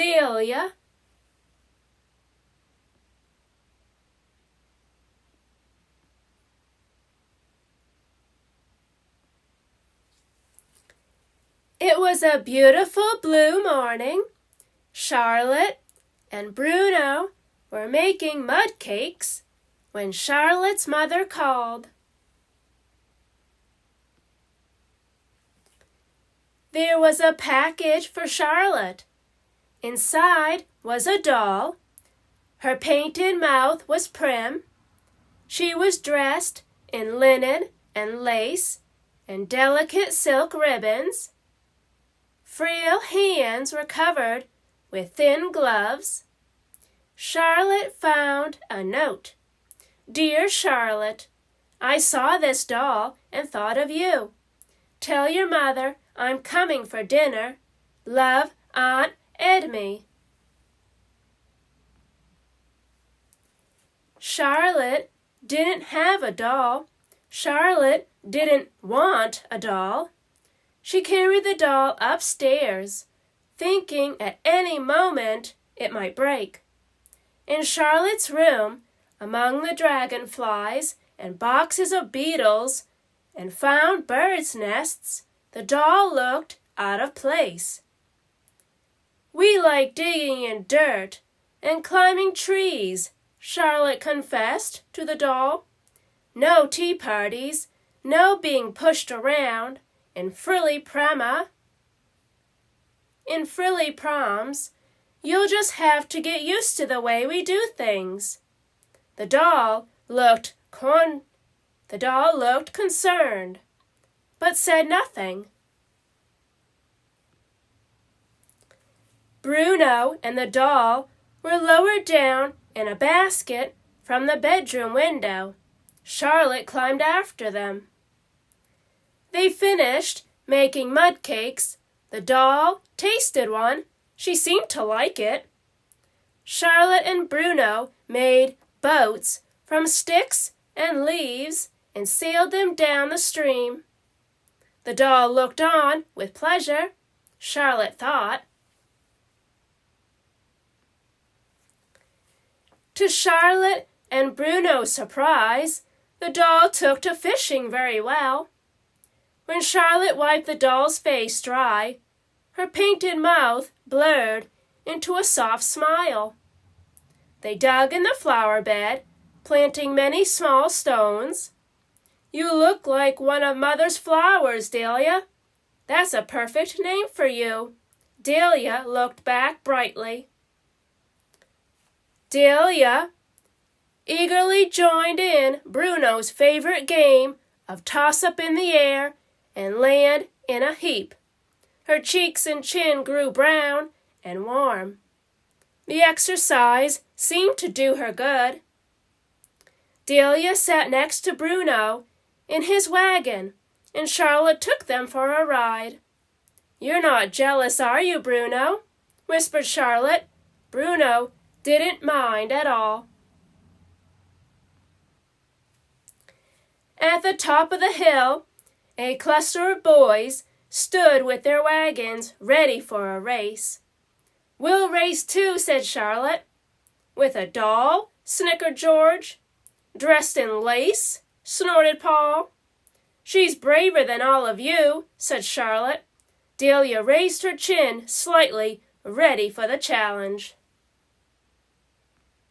Dahlia. It was a beautiful blue morning. Charlotte and Bruno were making mud cakes when Charlotte's mother called. There was a package for Charlotte. Inside was a doll. Her painted mouth was prim. She was dressed in linen and lace and delicate silk ribbons. Frail hands were covered with thin gloves. Charlotte found a note. Dear Charlotte, I saw this doll and thought of you. Tell your mother I'm coming for dinner. Love, Aunt Edmie. Charlotte didn't have a doll. Charlotte didn't want a doll. She carried the doll upstairs, thinking at any moment it might break. In Charlotte's room, among the dragonflies and boxes of beetles and found birds' nests, the doll looked out of place. We like digging in dirt and climbing trees, Charlotte confessed to the doll. No tea parties, no being pushed around in frilly proms, you'll just have to get used to the way we do things. The doll looked concerned, but said nothing. Bruno and the doll were lowered down in a basket from the bedroom window. Charlotte climbed after them. They finished making mud cakes. The doll tasted one. She seemed to like it. Charlotte and Bruno made boats from sticks and leaves and sailed them down the stream. The doll looked on with pleasure, Charlotte thought. To Charlotte and Bruno's surprise, the doll took to fishing very well. When Charlotte wiped the doll's face dry, her painted mouth blurred into a soft smile. They dug in the flower bed, planting many small stones. You look like one of Mother's flowers, Dahlia. That's a perfect name for you. Dahlia looked back brightly. Dahlia eagerly joined in Bruno's favorite game of toss-up in the air and land in a heap. Her cheeks and chin grew brown and warm. The exercise seemed to do her good. Dahlia sat next to Bruno in his wagon, and Charlotte took them for a ride. You're not jealous, are you, Bruno? Whispered Charlotte. Bruno didn't mind at all. At the top of the hill, a cluster of boys stood with their wagons ready for a race. We'll race too, said Charlotte. With a doll? Snickered George. Dressed in lace? Snorted Paul. She's braver than all of you, said Charlotte. Dahlia raised her chin slightly, ready for the challenge.